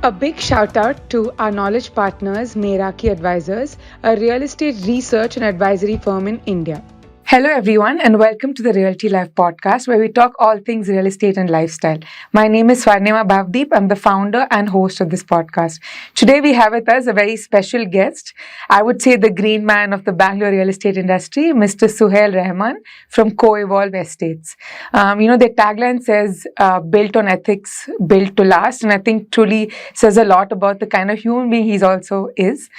A big shout out to our knowledge partners, Meraki Advisors, a real estate research and advisory firm in India. Hello, everyone, and welcome to the Realty Life podcast, where we talk all things real estate and lifestyle. My name is Swarnima Bhavdeep. I'm the founder and host of this podcast. Today, we have with us a very special guest. I would say the green man of the Bangalore real estate industry, Mr. Suhail Rahman from Co-Evolve Estates. Their tagline says, built on ethics, built to last, and I think truly says a lot about the kind of human being he also is.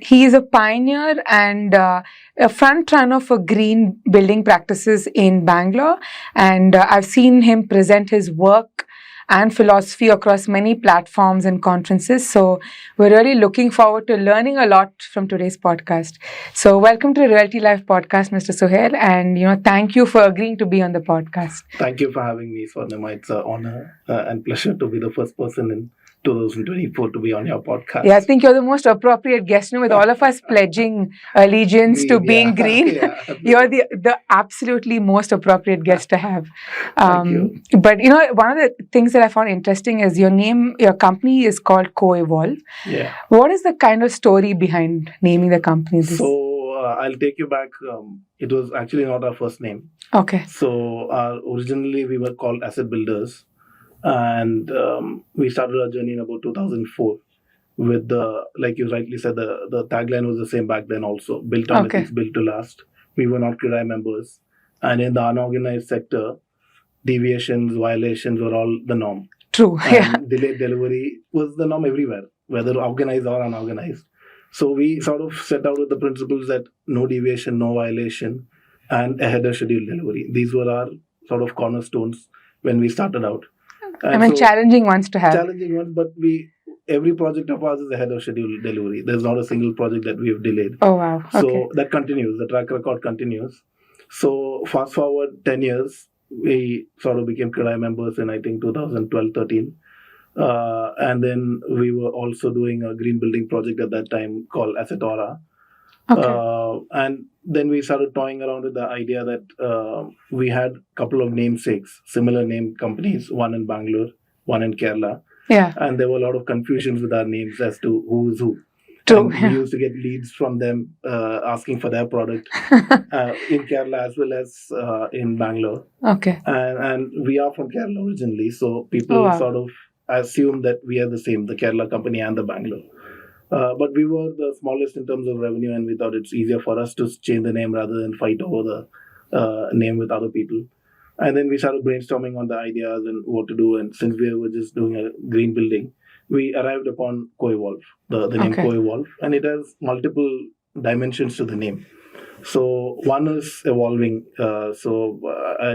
He is a pioneer and a front runner for green building practices in Bangalore, and I've seen him present his work and philosophy across many platforms and conferences. So we're really looking forward to learning a lot from today's podcast. So welcome to the Realty Life podcast, Mr. Suhail, and thank you for agreeing to be on the podcast. Thank you for having me, Swarnima. It's an honor and pleasure to be the first person in 2024 to be on your podcast. Yeah, I think you're the most appropriate guest, with all of us pledging allegiance to being green. You're the absolutely most appropriate guest to have. Thank you. But, one of the things that I found interesting is your company is called Co-Evolve. Yeah. What is the kind of story behind naming the company this? So, I'll take you back. It was actually not our first name. Okay. So, originally we were called Asset Builders. And we started our journey in about 2004 with like you rightly said, the tagline was the same back then also, built on ethics, built to last. We were not CRI members. And in the unorganized sector, deviations, violations were all the norm. True, and delayed delivery was the norm everywhere, whether organized or unorganized. So we sort of set out with the principles that no deviation, no violation, and ahead of schedule delivery. These were our sort of cornerstones when we started out. Challenging ones to have. Challenging ones, but every project of ours is ahead of schedule delivery. There's not a single project that we've delayed. Oh, wow. Okay. So that continues. The track record continues. So fast forward 10 years, we sort of became CRI members in, I think, 2012-13. And then we were also doing a green building project at that time called Asset Aura. Okay. And then we started toying around with the idea that we had a couple of namesakes, similar name companies, one in Bangalore, one in Kerala. Yeah. And there were a lot of confusions with our names as to who is who. True. And we used to get leads from them asking for their product in Kerala as well as in Bangalore. Okay. And we are from Kerala originally, so people sort of assume that we are the same, the Kerala company and the Bangalore. But we were the smallest in terms of revenue, and we thought it's easier for us to change the name rather than fight over the name with other people. And then we started brainstorming on the ideas and what to do. And since we were just doing a green building, we arrived upon Co-Evolve, the name Co-Evolve. And it has multiple dimensions to the name. So one is evolving. I'll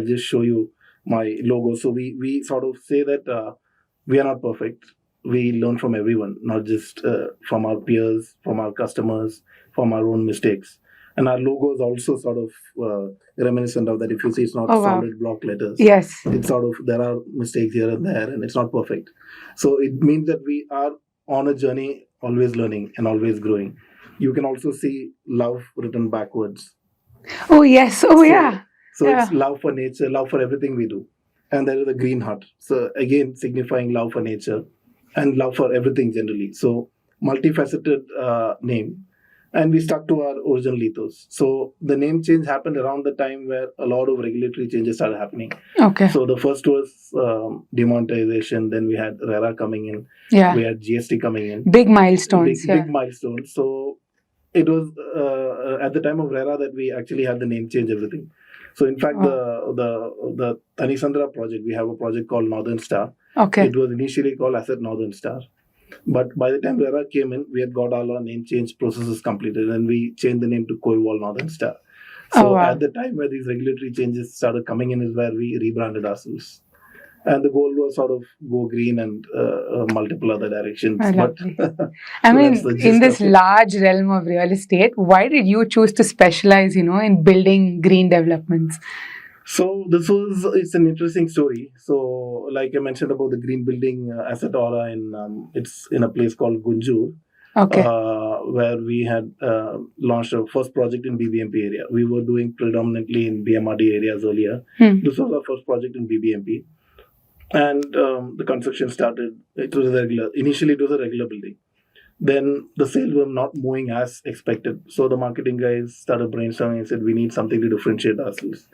just show you my logo. So we sort of say that we are not perfect. We learn from everyone, not just from our peers, from our customers, from our own mistakes. And our logo is also sort of reminiscent of that. If you see, it's not solid block letters. Yes. It's sort of, there are mistakes here and there, and it's not perfect. So it means that we are on a journey, always learning and always growing. You can also see love written backwards. Oh, yes. Oh, yeah. So it's love for nature, love for everything we do. And there is the green heart. So again, signifying love for nature and love for everything generally. So multifaceted name. And we stuck to our original ethos. So the name change happened around the time where a lot of regulatory changes started happening. Okay. So the first was demonetization. Then we had RERA coming in. Yeah. We had GST coming in. Big milestones. Big milestones. So it was at the time of RERA that we actually had the name change everything. So in fact, the Tanisandra project, we have a project called Northern Star. Okay. It was initially called Asset Northern Star. But by the time RERA came in, we had got all our name change processes completed, and we changed the name to Co-Evolve Northern Star. So at the time where these regulatory changes started coming in is where we rebranded ourselves. And the goal was sort of go green and multiple other directions. I mean, in this large realm of real estate, why did you choose to specialize, in building green developments? So it's an interesting story. So like I mentioned about the green building Asset Aura, it's in a place called Gunjur. Okay. Where we had launched our first project in BBMP area. We were doing predominantly in BMRD areas earlier. This was our first project in BBMP. And the construction started. It was regular. Initially, it was a regular building. Then the sales were not moving as expected. So the marketing guys started brainstorming and said, we need something to differentiate ourselves.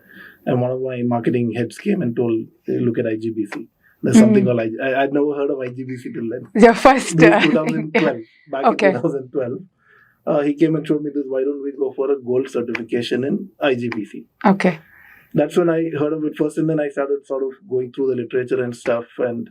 And one of my marketing heads came and told, hey, look at IGBC. There's something called I'd never heard of IGBC till then. Your first. This is 2012. Back in 2012. He came and showed me this. Why don't we go for a gold certification in IGBC? Okay. That's when I heard of it first, and then I started sort of going through the literature and stuff. And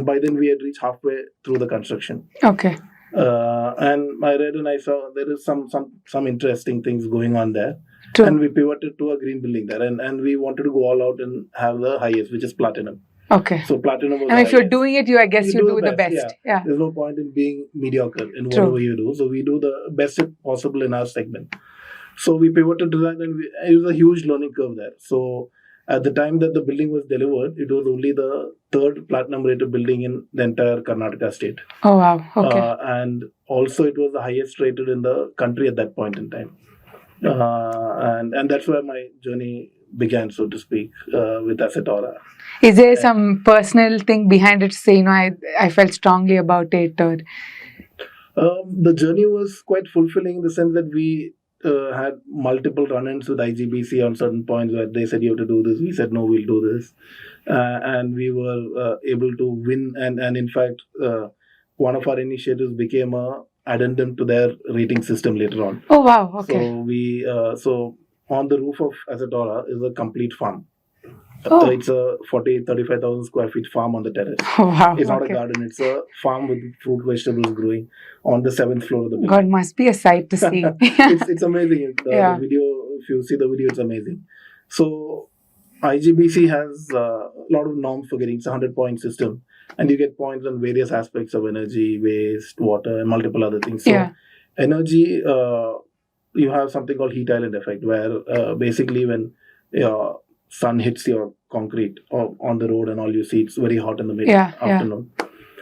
by then we had reached halfway through the construction. Okay. And I read and I saw there is some interesting things going on there. True. And we pivoted to a green building there, and we wanted to go all out and have the highest, which is platinum. Okay. So platinum was. And if you're doing it, I guess you do the best. Yeah. There's no point in being mediocre in whatever you do. So we do the best possible in our segment. So we pivoted to that, and it was a huge learning curve there. So at the time that the building was delivered, it was only the third platinum rated building in the entire Karnataka state. Oh, wow. Okay. And also it was the highest rated in the country at that point in time. And that's where my journey began, so to speak, with Asset Aura. Is there some personal thing behind it to say, I felt strongly about it? Or the journey was quite fulfilling in the sense that we had multiple run-ins with IGBC on certain points where they said you have to do this. We said no, we'll do this, and we were able to win. And in fact, one of our initiatives became a addendum to their rating system later on. Oh wow! Okay. So we so on the roof of Asset Aura is a complete farm. Oh. It's a 35,000 square feet farm on the terrace. Oh, wow. It's not a garden. It's a farm with fruit, vegetables growing on the 7th floor of the building. God, must be a sight to see. It's amazing. The video, if you see the video, it's amazing. So IGBC has a lot of norms for getting. It's a 100-point system. And you get points on various aspects of energy, waste, water, and multiple other things. So energy, you have something called heat island effect, where basically when sun hits your concrete or on the road and all, you see it's very hot in the middle afternoon.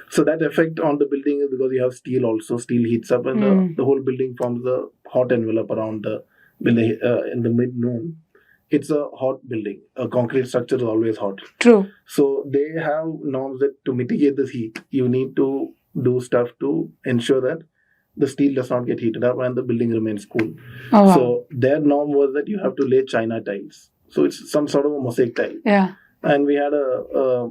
So that effect on the building is because you have steel also. Steel heats up and the whole building forms a hot envelope around the building in the mid-noon. It's a hot building. A concrete structure is always hot. True. So they have norms that to mitigate this heat, you need to do stuff to ensure that the steel does not get heated up and the building remains cool. Oh, wow. So their norm was that you have to lay China tiles. So it's some sort of a mosaic tile. Yeah. And we had a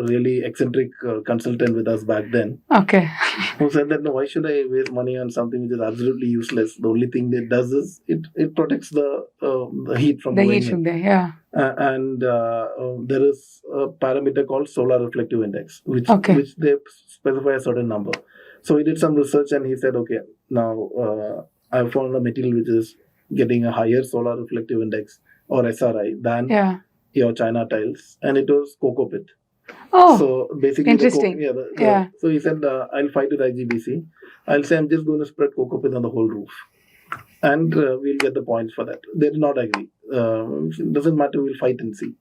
really eccentric consultant with us back then. Okay. Who said that, no, why should I waste money on something which is absolutely useless? The only thing it does is it protects the heat from going in. The heat from there, yeah. And there is a parameter called solar reflective index, which they specify a certain number. So he did some research and he said, okay, now I found a material which is getting a higher solar reflective index or SRI than your China tiles, and it was cocoa pit. Oh, so basically, interesting. So he said, I'll fight with IGBC. I'll say I'm just going to spread cocoa pit on the whole roof, and we'll get the points for that. They did not agree. It doesn't matter. We'll fight and see.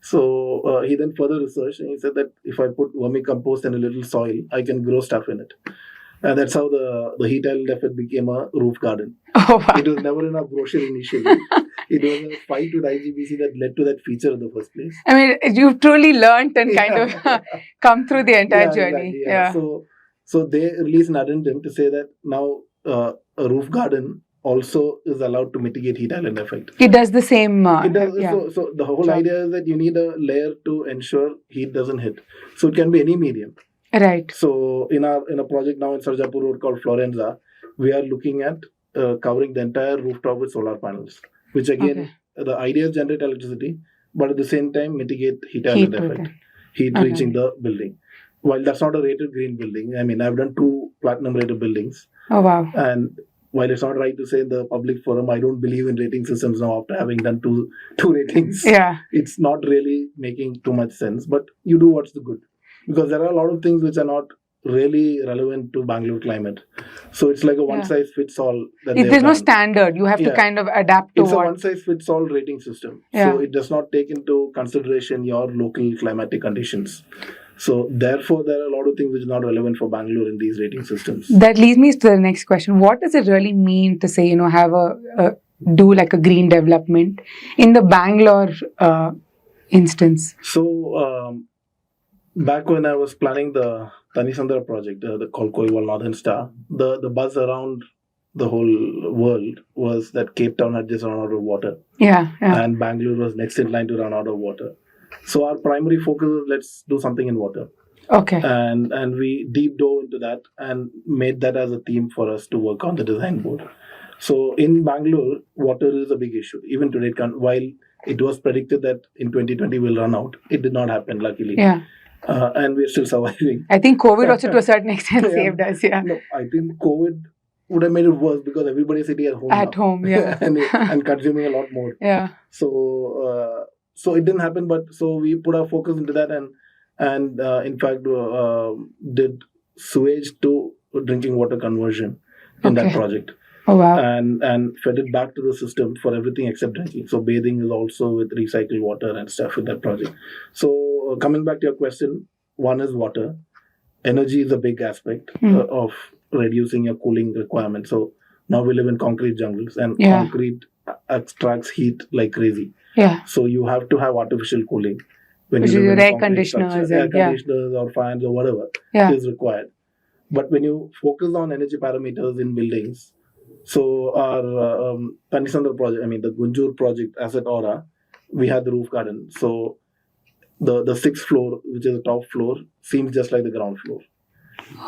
So he then further researched, and he said that if I put vermicompost and a little soil, I can grow stuff in it. And that's how the heat island effect became a roof garden. Oh, wow. It was never in our brochure initially. It was a fight with IGBC that led to that feature in the first place. I mean, you've truly learned and kind of come through the entire journey. Exactly, yeah. So they released an addendum to say that now a roof garden also is allowed to mitigate heat island effect. It does the same. It does. So the whole idea is that you need a layer to ensure heat doesn't hit. So it can be any medium. Right. So in a project now in Sarjapur Road called Florenza, we are looking at covering the entire rooftop with solar panels, which again, the idea is generate electricity, but at the same time mitigate heat island effect, heat reaching the building. While that's not a rated green building, I mean, I've done 2 platinum rated buildings. Oh, wow. And while it's not right to say in the public forum, I don't believe in rating systems now after having done two ratings. Yeah. It's not really making too much sense, but you do what's the good. Because there are a lot of things which are not really relevant to Bangalore climate. So it's like a one-size-fits-all. There's no standard. You have to kind of adapt to It's a one-size-fits-all rating system. Yeah. So it does not take into consideration your local climatic conditions. So therefore, there are a lot of things which are not relevant for Bangalore in these rating systems. That leads me to the next question. What does it really mean to say, have do like a green development in the Bangalore instance? So back when I was planning the Tanisandra project, the called Koiwal Northern Star, the buzz around the whole world was that Cape Town had just run out of water. Yeah, yeah. And Bangalore was next in line to run out of water. So our primary focus was let's do something in water. Okay. And we deep dove into that and made that as a theme for us to work on the design board. So in Bangalore, water is a big issue. Even today, while it was predicted that in 2020 will run out, it did not happen, luckily. Yeah. And we're still surviving. I think COVID also to a certain extent saved us. Yeah. No, I think COVID would have made it worse because everybody's sitting at home. At home, yeah. and consuming a lot more. Yeah. So it didn't happen, but so we put our focus into that and in fact did sewage to drinking water conversion in that project. Oh wow! And fed it back to the system for everything except drinking. So bathing is also with recycled water and stuff in that project. So coming back to your question, one is water. Energy is a big aspect of reducing your cooling requirements. So now we live in concrete jungles, and concrete extracts heat like crazy. Yeah. So you have to have artificial cooling when which you live in air conditioners, air conditioners or fans or whatever is required. But when you focus on energy parameters in buildings, so our Tanisandra project, the Gunjur project, Asset Aura, we had the roof garden. So the sixth floor, which is the top floor, seems just like the ground floor.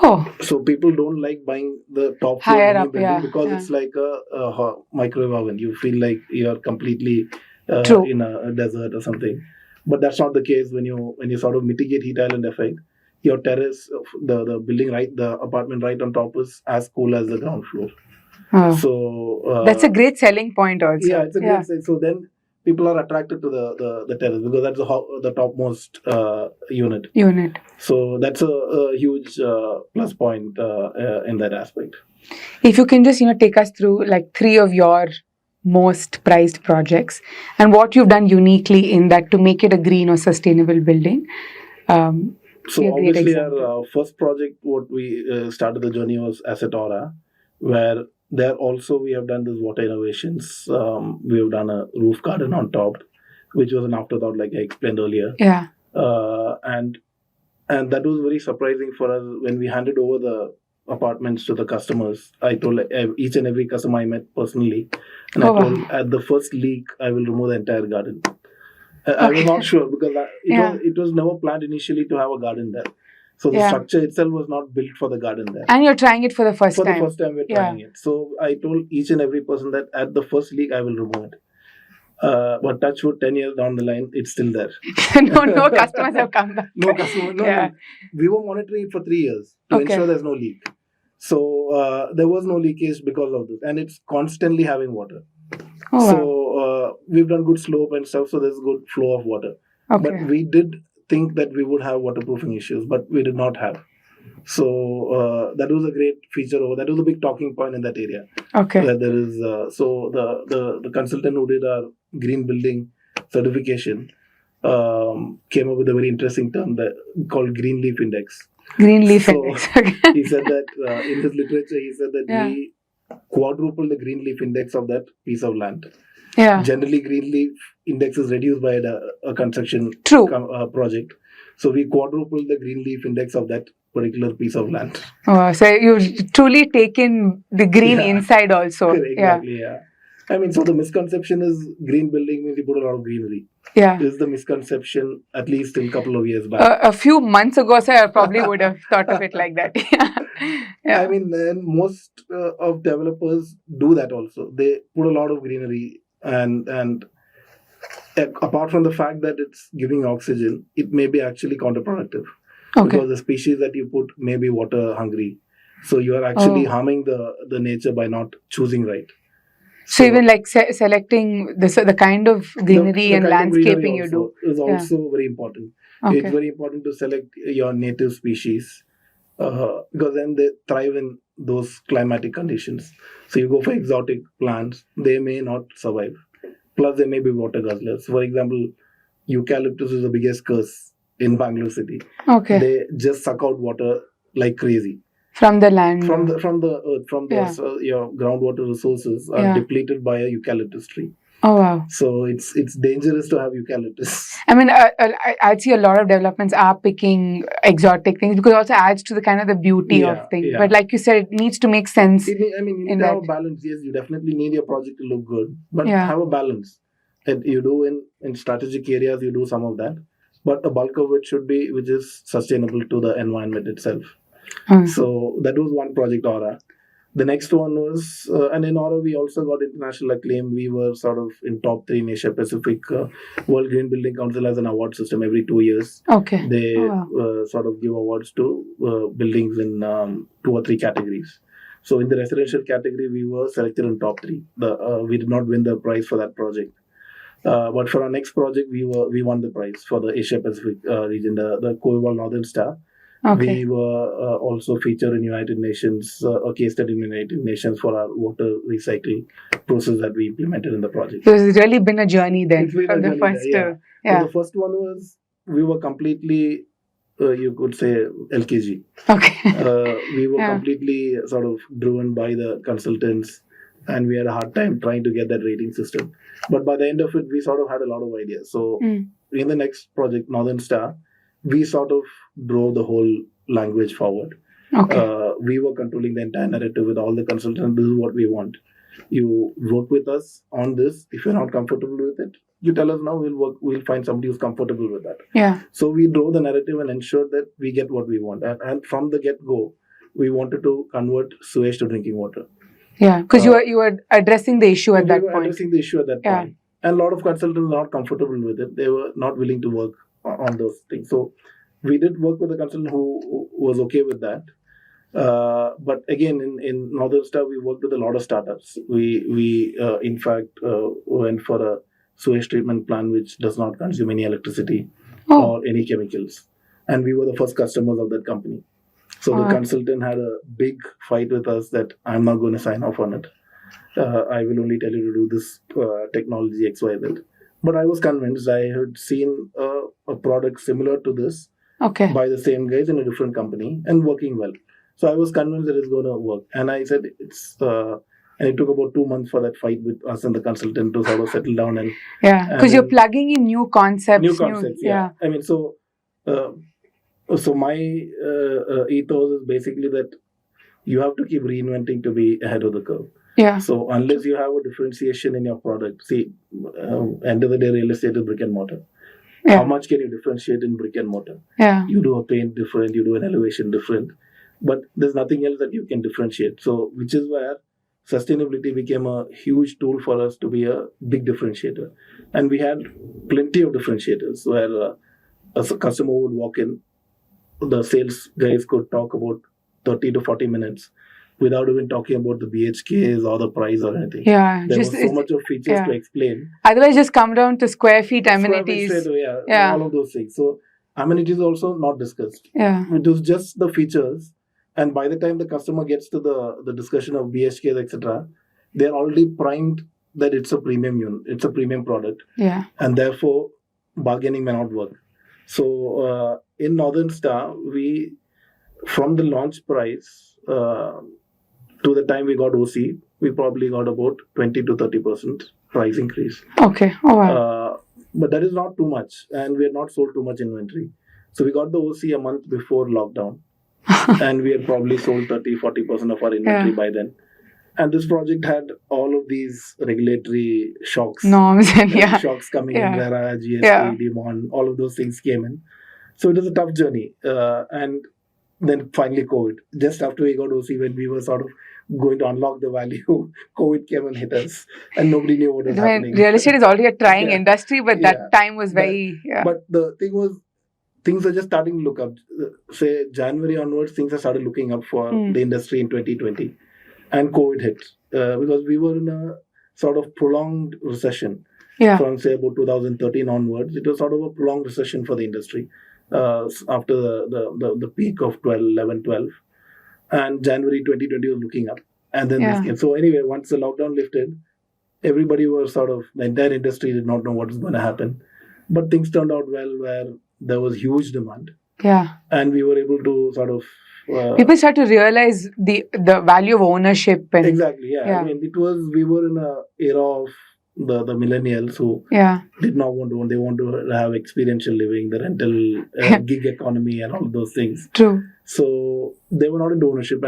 Oh. So people don't like buying the top floor higher of up, building because it's like a microwave oven. You feel like you're completely in a desert or something. But that's not the case when you sort of mitigate heat island effect. Your terrace, the building the apartment right on top is as cool as the ground floor. Oh. So that's a great selling point also. Yeah, it's a great selling. So then people are attracted to the terrace because that's the topmost unit. So that's a huge plus point in that aspect. If you can just take us through like 3 of your most prized projects and what you've done uniquely in that to make it a green or sustainable building. So obviously our first project, what we started the journey was Asset Aura, where there also we have done these water innovations. We have done a roof garden on top, which was an afterthought, like I explained earlier. Yeah. And that was very surprising for us when we handed over the apartments to the customers. I told each and every customer I met personally, and I told at the first leak I will remove the entire garden. I was not sure because it was never planned initially to have a garden there. So the structure itself was not built for the garden there. And you're trying it for the first time. For the first time we're trying it. So I told each and every person that at the first leak I will remove it. But touch wood, 10 years down the line, it's still there. no customers have come back. No. We were monitoring it for 3 years to ensure there's no leak. So there was no leakage because of this. And it's constantly having water. Oh, so we've done good slope and stuff, so there's good flow of water. Okay. But we did think that we would have waterproofing issues, but we did not have. So that was a great feature that was a big talking point in that area. Okay. That there is so the consultant who did our green building certification came up with a very interesting term called green leaf index. Green leaf index. He said that in his literature, he said that we quadruple the green leaf index of that piece of land. Yeah. Generally, green leaf index is reduced by a construction project. So we quadruple the green leaf index of that particular piece of land. Oh, so you've truly taken the green inside also. Exactly, yeah. So the misconception is green building means you put a lot of greenery. Yeah. This is the misconception, at least till a couple of years back. A few months ago, sir, I probably would have thought of it like that. Yeah. And most of developers do that also. They put a lot of greenery and apart from the fact that it's giving oxygen, it may be actually counterproductive. Okay. Because the species that you put may be water hungry. So you are actually harming the nature by not choosing right. So even like selecting the kind of greenery and landscaping you do is also very important. Okay. It's very important to select your native species because then they thrive in those climatic conditions. So you go for exotic plants, they may not survive. Plus they may be water guzzlers. For example, eucalyptus is the biggest curse in Bangalore city. Okay. They just suck out water like crazy. From the land. From the earth, your groundwater resources are depleted by a eucalyptus tree. Oh wow. So it's dangerous to have eucalyptus. I mean, I'd see a lot of developments are picking exotic things because it also adds to the kind of the beauty of things. Yeah. But like you said, it needs to make sense. I mean, you need to have a balance. Yes, you definitely need your project to look good, but have a balance. And you do in strategic areas, you do some of that, but a bulk of it should be which is sustainable to the environment itself. So that was one project, Aura. The next one was, and in Aura we also got international acclaim. We were sort of in top 3 in Asia Pacific. World Green Building Council has an award system every 2 years. Okay. They sort of give awards to buildings in 2 or 3 categories. So in the residential category, we were selected in top 3. We did not win the prize for that project. But for our next project, we won the prize for the Asia Pacific region, the Coeval Northern Star. Okay. We were also featured in United Nations, a case study in United Nations for our water recycling process that we implemented in the project. So it's really been a journey then from the first. So the first one was we were completely, you could say, LKG. Okay. We were completely sort of driven by the consultants, and we had a hard time trying to get that rating system. But by the end of it, we sort of had a lot of ideas. So in the next project, Northern Star, we sort of drove the whole language forward. Okay. We were controlling the entire narrative with all the consultants. This is what we want. You work with us on this. If you're not comfortable with it, you tell us now. We'll find somebody who's comfortable with that. Yeah. So we drove the narrative and ensured that we get what we want. And from the get-go, we wanted to convert sewage to drinking water. Yeah, because you were addressing the issue at that point. Addressing the issue at that point. And a lot of consultants were not comfortable with it. They were not willing to work on those things. So we did work with a consultant who was okay with that. But again, in Northern Star, we worked with a lot of startups. We in fact, went for a sewage treatment plant which does not consume any electricity or any chemicals. And we were the first customers of that company. So the consultant had a big fight with us that I'm not going to sign off on it. I will only tell you to do this technology XYZ. But I was convinced. I had seen a product similar to this by the same guys in a different company and working well. So I was convinced that it's going to work. And I said and it took about 2 months for that fight with us and the consultant to sort of settle down. And because you're plugging in new concepts. Yeah. I mean, so my ethos is basically that you have to keep reinventing to be ahead of the curve. Yeah. So unless you have a differentiation in your product, see, end of the day, real estate is brick and mortar. Yeah. How much can you differentiate in brick and mortar? Yeah. You do a paint different, you do an elevation different, but there's nothing else that you can differentiate. So, which is where sustainability became a huge tool for us to be a big differentiator. And we had plenty of differentiators where a customer would walk in, the sales guys could talk about 30 to 40 minutes without even talking about the BHKs or the price or anything. Yeah. There was so much of features to explain. Otherwise, just come down to square feet amenities. All of those things. So, amenities also not discussed. Yeah. It was just the features. And by the time the customer gets to the discussion of BHKs, etc., they're already primed that it's a premium unit, it's a premium product. Yeah. And therefore, bargaining may not work. So, in Northern Star, we, from the launch price to the time we got OC, we probably got about 20 to 30% price increase. Okay. Oh, wow. But that is not too much. And we had not sold too much inventory. So we got the OC a month before lockdown. And we had probably sold 30-40% of our inventory by then. And this project had all of these regulatory shocks. Norms and shocks coming in, RERA, GST, DMON, all of those things came in. So it was a tough journey. And then finally COVID. Just after we got OC, when we were sort of going to unlock the value, COVID came and hit us. And nobody knew what was happening. Real estate is already a trying industry, but that time was very... But the thing was, things are just starting to look up. Say January onwards, things have started looking up for the industry in 2020. And COVID hit. Because we were in a sort of prolonged recession. Yeah. From say about 2013 onwards. It was sort of a prolonged recession for the industry. After the peak of 11, 12. And January 2020 was looking up. And then this came. So anyway, once the lockdown lifted, everybody was sort of, the entire industry did not know what was going to happen. But things turned out well where there was huge demand. Yeah. And we were able to sort of... people start to realize the value of ownership. And, exactly, yeah. I mean, we were in an era of the millennials who did not want to own. They want to have experiential living, the rental gig economy, and all of those things. True. So they were not into ownership,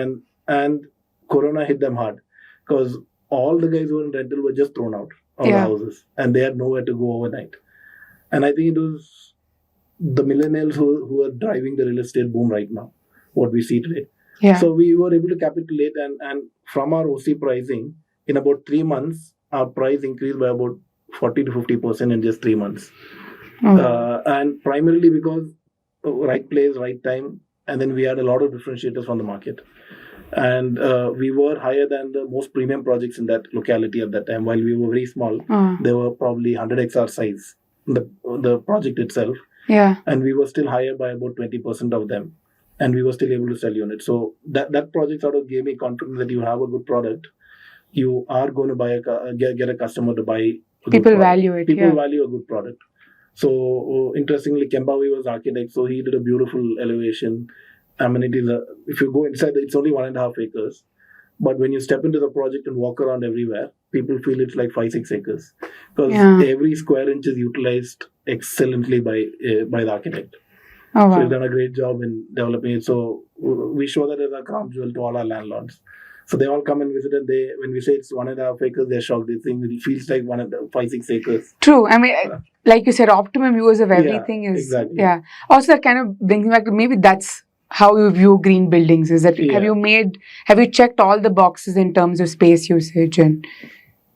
and Corona hit them hard because all the guys who were in rental were just thrown out of the houses, and they had nowhere to go overnight. And I think it was the millennials who are driving the real estate boom right now, what we see today. Yeah. So we were able to capitulate, and from our OC pricing, in about 3 months, our price increased by about 40 to 50% in just 3 months. And primarily because right place, right time, and then we had a lot of differentiators from the market. And we were higher than the most premium projects in that locality at that time. While we were very small, they were probably 100x our size, the project itself. Yeah. And we were still higher by about 20% of them. And we were still able to sell units. So that project sort of gave me confidence that you have a good product. You are going to get a customer to buy. People value it. People value a good product. So interestingly, Kembawi was architect, so he did a beautiful elevation. Amenities. If you go inside, it's only 1.5 acres. But when you step into the project and walk around everywhere, people feel it's like 5-6 acres because every square inch is utilized excellently by the architect. Oh, wow. So he's done a great job in developing it. So we show that as a crown jewel to all our landlords. So they all come and visit, and when we say it's 1.5 acres, they're shocked. They think it feels like 5-6 acres. True. I mean, like you said, optimum use of everything is exactly. Yeah. Also, that kind of brings me back to maybe that's how you view green buildings. Is that have you checked all the boxes in terms of space usage and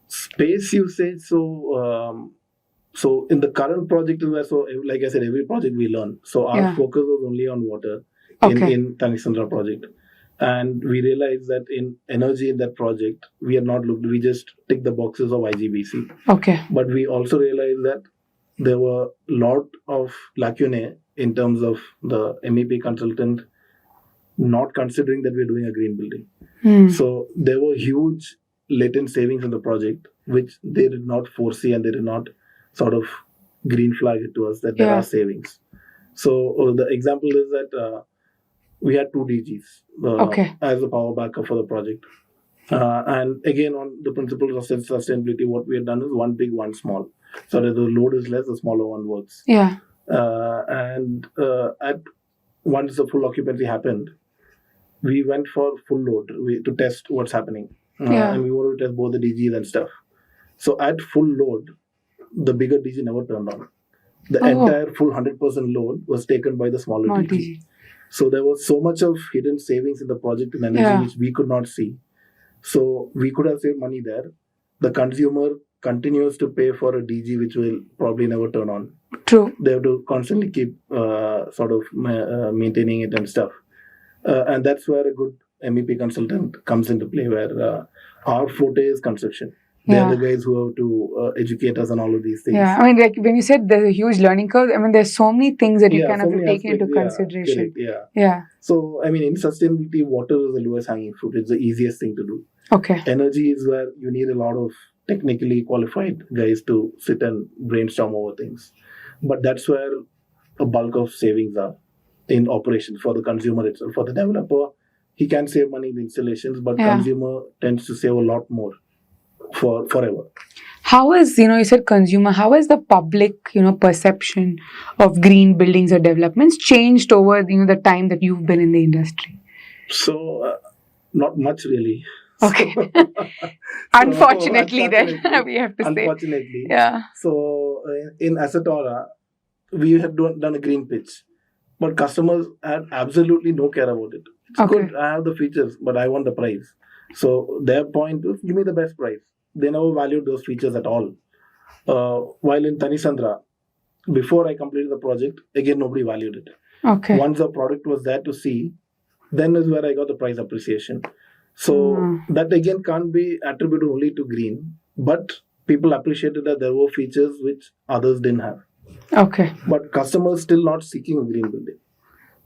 space usage? So in the current project, so like I said, every project we learn. So our focus was only on water in Tanisandra project. And we realized that in energy in that project, we had not looked, we just ticked the boxes of IGBC. Okay. But we also realized that there were a lot of lacunae in terms of the MEP consultant not considering that we're doing a green building. So there were huge latent savings in the project, which they did not foresee, and they did not sort of green flag it to us that there are savings. So the example is that we had 2 DGs as a power backup for the project. And again, on the principles of sustainability, what we have done is one big, one small. So that the load is less, the smaller one works. Yeah. Once the full occupancy happened, we went for full load to test what's happening. And we wanted to test both the DGs and stuff. So at full load, the bigger DG never turned on. The entire full 100% load was taken by the smaller DG. So there was so much of hidden savings in the project in energy which we could not see. So we could have saved money there. The consumer continues to pay for a DG which will probably never turn on. True. They have to constantly keep maintaining it and stuff. And that's where a good MEP consultant comes into play, where our forte is construction. They are the guys who have to educate us on all of these things. Yeah, I mean, like when you said there's a huge learning curve, I mean, there's so many things that you kind of have to take into consideration. Yeah. So, I mean, in sustainability, water is the lowest hanging fruit. It's the easiest thing to do. Okay. Energy is where you need a lot of technically qualified guys to sit and brainstorm over things. But that's where a bulk of savings are in operations for the consumer itself. For the developer, he can save money in installations, but consumer tends to save a lot more forever. How is, you said consumer, how has the public, perception of green buildings or developments changed over, the time that you've been in the industry? So, not much really. Okay. Unfortunately, then, we have to say. Unfortunately. Yeah. So, in Asatora, we had done a green pitch, but customers had absolutely no care about it. It's good, I have the features, but I want the price. So, their point was, give me the best price. They never valued those features at all. While in Tanisandra, before I completed the project, again, nobody valued it. Okay. Once the product was there to see, then is where I got the price appreciation. So that again can't be attributed only to green, but people appreciated that there were features which others didn't have. Okay. But customers still not seeking a green building.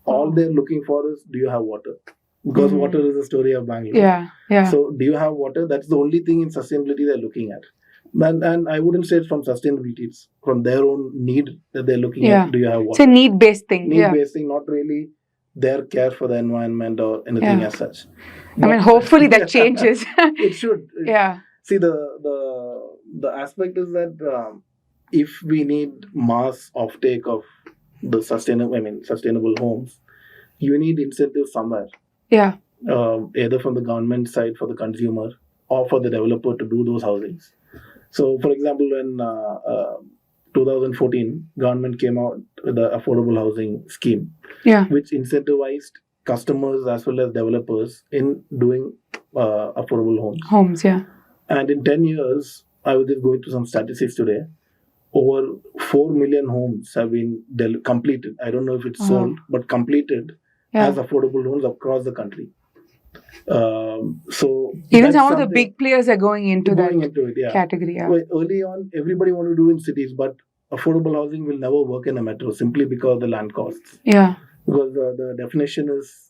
All they're looking for is, do you have water? Because water is the story of Bangalore. Yeah. So do you have water? That's the only thing in sustainability they're looking at. And I wouldn't say it's from sustainability, it's from their own need that they're looking at. Do you have water? It's a need-based thing. Need-based thing, not really their care for the environment or anything as such. But, I mean, hopefully that changes. It should. See, the aspect is that if we need mass offtake of the sustainable homes, you need incentives somewhere. Yeah. Either from the government side for the consumer or for the developer to do those housings. So, for example, when 2014, government came out with the affordable housing scheme, which incentivized customers as well as developers in doing affordable homes. Homes, yeah. And in 10 years, I was just going through some statistics today. Over 4 million homes have been completed. I don't know if it's sold, but completed as affordable homes across the country. So even some of the big players are going into it, category. Yeah. Well, early on, everybody wanted to do in cities, but affordable housing will never work in a metro simply because of the land costs. Yeah. Because the definition is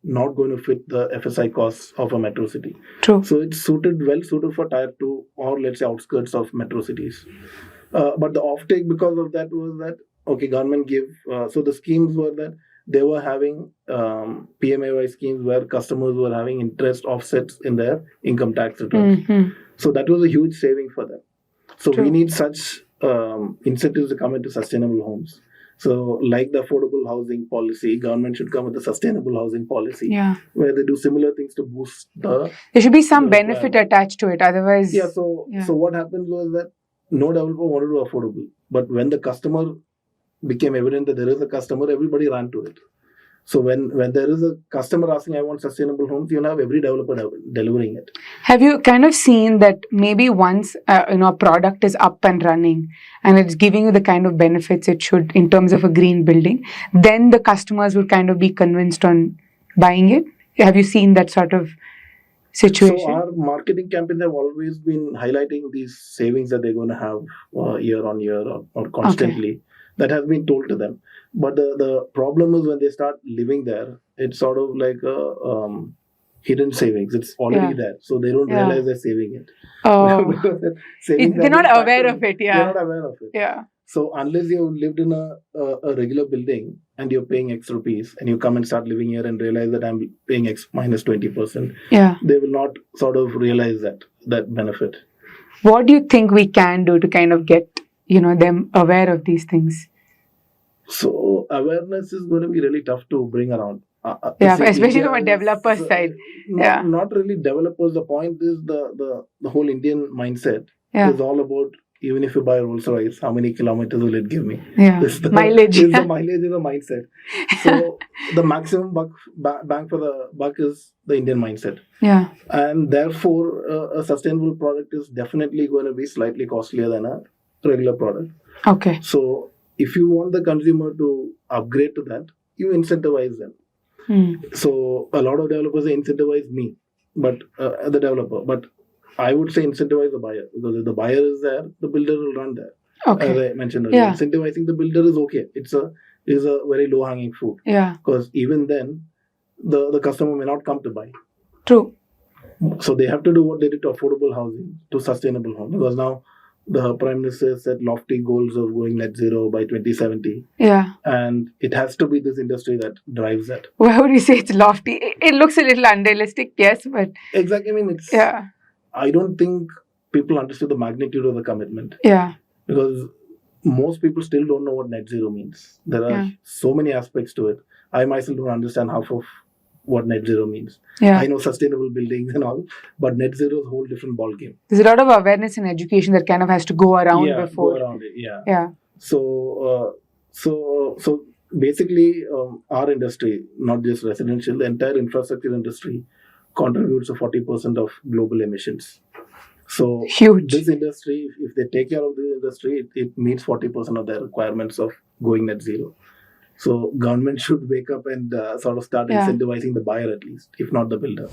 not going to fit the FSI costs of a metro city. True. So it's well suited for tier 2 or let's say outskirts of metro cities. But the offtake because of that was that, government gave, so the schemes were that they were having PMAY schemes where customers were having interest offsets in their income tax returns. Mm-hmm. So that was a huge saving for them. So we need such incentives to come into sustainable homes. So like the affordable housing policy, government should come with a sustainable housing policy where they do similar things to boost the... There should be some benefit attached to it. Otherwise... So what happened was that no developer wanted to do affordable. But when the customer became evident that there is a customer, everybody ran to it. So when there is a customer asking, I want sustainable homes, you'll have every developer delivering it. Have you kind of seen that maybe once a product is up and running and it's giving you the kind of benefits it should in terms of a green building, then the customers would kind of be convinced on buying it? Have you seen that sort of situation? So our marketing campaigns have always been highlighting these savings that they're going to have year on year or constantly. Okay. That has been told to them. But the problem is when they start living there, it's sort of like a hidden savings. It's already there. So they don't realize they're saving it. Oh. They're not aware of it. They're not aware of it. Yeah. So unless you've lived in a regular building and you're paying X rupees and you come and start living here and realize that I'm paying X minus 20%, they will not sort of realize that benefit. What do you think we can do to kind of get them aware of these things? So awareness is going to be really tough to bring around. Especially from a developer side. Not really developers. The point is the whole Indian mindset is all about, even if you buy a Rolls Royce, how many kilometers will it give me? Mileage. The mileage is a mindset. So the maximum bang for the buck is the Indian mindset. Yeah. And therefore, a sustainable product is definitely going to be slightly costlier than a regular product. Okay. So if you want the consumer to upgrade to that, you incentivize them. So a lot of developers say incentivize me, but the developer. But I would say incentivize the buyer, because if the buyer is there, the builder will run there. Okay. As I mentioned earlier, incentivizing the builder is okay. It's a very low hanging fruit. Yeah. Because even then, the customer may not come to buy. True. So they have to do what they did to affordable housing to sustainable home, because now the Prime Minister set lofty goals of going net zero by 2070. Yeah. And it has to be this industry that drives that. Why would you say it's lofty? It looks a little unrealistic, yes, but... Exactly. I mean, it's... Yeah. I don't think people understood the magnitude of the commitment. Yeah. Because most people still don't know what net zero means. There are so many aspects to it. I myself don't understand half of what net zero means. Yeah. I know sustainable buildings and all, but net zero is a whole different ballgame. There's a lot of awareness and education that kind of has to go around before. Go around it, yeah. Yeah. So basically, our industry, not just residential, the entire infrastructure industry contributes to 40% of global emissions. So huge. This industry, if they take care of this industry, it meets 40% of the requirements of going net zero. So government should wake up and sort of start incentivizing the buyer at least, if not the builder.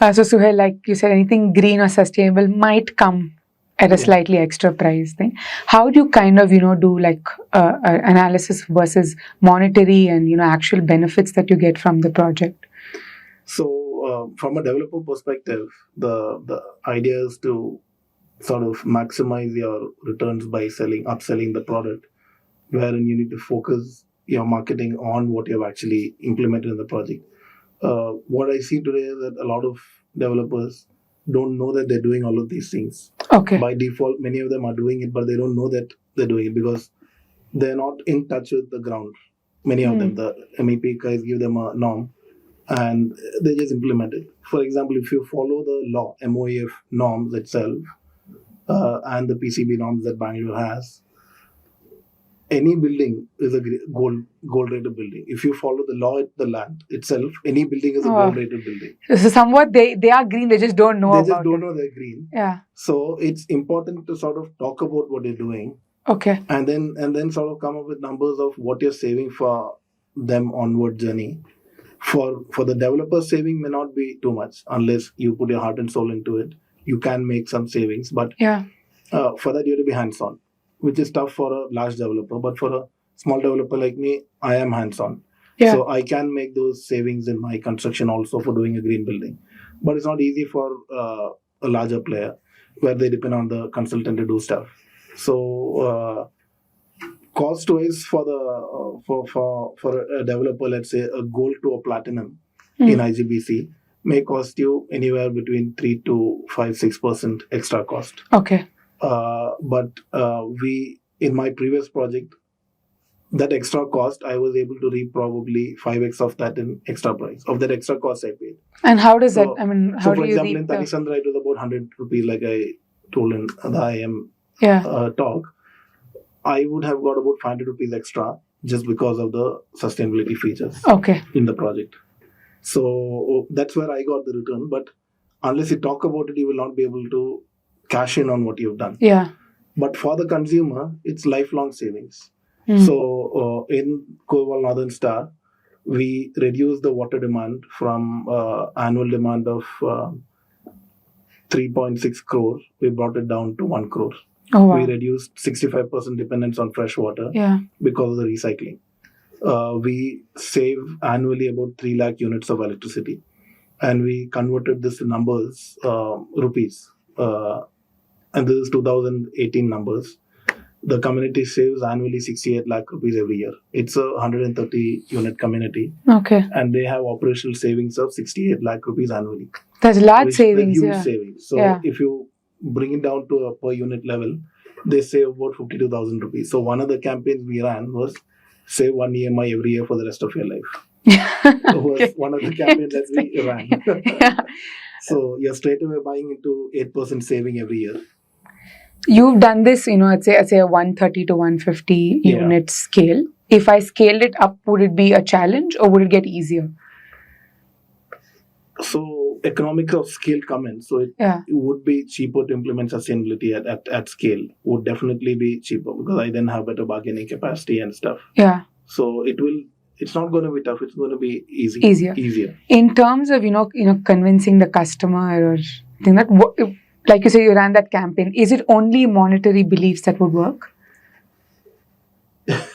So Suhail, like you said, anything green or sustainable might come at a slightly extra price thing. How do you kind of, do like analysis versus monetary and, actual benefits that you get from the project? So from a developer perspective, the idea is to sort of maximize your returns by upselling the product, wherein you need to focus your marketing on what you've actually implemented in the project. What I see today is that a lot of developers don't know that they're doing all of these things. Okay. By default, many of them are doing it, but they don't know that they're doing it because they're not in touch with the ground. Many of them, the MEP guys give them a norm and they just implement it. For example, if you follow the law, MOEF norms itself, and the PCB norms that Bangalore has, any building is a gold rated building. If you follow the law at the land itself, any building is a gold rated building. So somewhat they are green, they just don't know They about just don't it. know they're green. Yeah. So it's important to sort of talk about what you're doing. Okay. And then sort of come up with numbers of what you're saving for them onward journey. For the developer, saving may not be too much unless you put your heart and soul into it. You can make some savings, but for that you have to be hands-on, which is tough for a large developer. But for a small developer like me, I am hands-on. Yeah. So I can make those savings in my construction also for doing a green building. But it's not easy for a larger player where they depend on the consultant to do stuff. So cost-wise for a developer, let's say a gold to a platinum in IGBC may cost you anywhere between 3 to 5-6% extra cost. Okay. But we, in my previous project, that extra cost, I was able to reap probably 5x of that in extra price, of that extra cost I paid. And how does that, I mean, how do you reap? For example, in Tarisandra, it was about 100 rupees, like I told in the IM talk. I would have got about 500 rupees extra just because of the sustainability features in the project. So that's where I got the return. But unless you talk about it, you will not be able to cash in on what you've done. Yeah. But for the consumer, it's lifelong savings. So in Koval Northern Star, we reduced the water demand from annual demand of 3.6 crore. We brought it down to 1 crore. Oh, wow. We reduced 65% dependence on fresh water because of the recycling. We save annually about 3 lakh units of electricity. And we converted this to numbers, rupees. And this is 2018 numbers. The community saves annually 68 lakh rupees every year. It's a 130 unit community. Okay. And they have operational savings of 68 lakh rupees annually. That's large savings. Huge savings. So if you bring it down to a per unit level, they save about 52,000 rupees. So one of the campaigns we ran was save 1 EMI every year for the rest of your life. It was one of the campaigns that we ran. So you're straight away buying into 8% saving every year. You've done this, let's say a 130 to 150 unit scale. If I scaled it up, would it be a challenge or would it get easier? So economics of scale come in. So it would be cheaper to implement sustainability at scale. Would definitely be cheaper because I then have better bargaining capacity and stuff. Yeah. So it's not going to be tough. It's going to be easier. In terms of, convincing the customer or thing that, like you say, you ran that campaign. Is it only monetary beliefs that would work?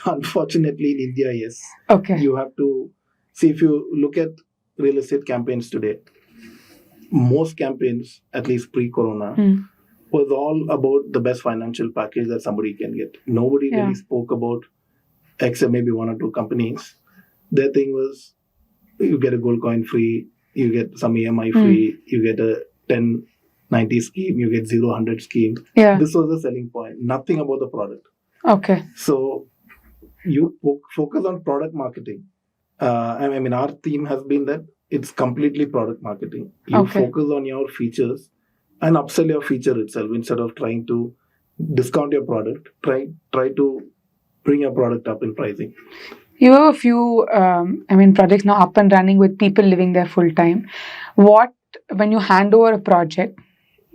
Unfortunately, in India, yes. Okay. You have to see, if you look at real estate campaigns today, most campaigns, at least pre-corona, was all about the best financial package that somebody can get. Nobody really spoke about, except maybe 1 or 2 companies. Their thing was, you get a gold coin free, you get some EMI free, you get a 10-90 scheme, you get 0-100 scheme. Yeah. This was the selling point. Nothing about the product. Okay. So you focus on product marketing. I mean, our theme has been that it's completely product marketing. You focus on your features and upsell your feature itself instead of trying to discount your product. Try to bring your product up in pricing. You have a few, projects now up and running with people living there full time. When you hand over a project,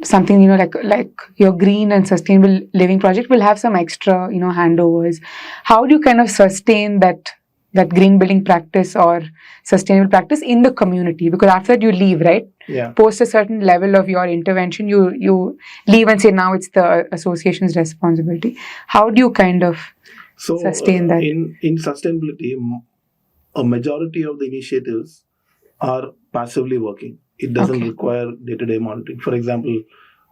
something, like your green and sustainable living project will have some extra, handovers. How do you kind of sustain that green building practice or sustainable practice in the community? Because after that you leave, right? Yeah. Post a certain level of your intervention, you leave and say now it's the association's responsibility. How do you kind of sustain that? In sustainability, a majority of the initiatives are passively working. It doesn't require day-to-day monitoring. For example,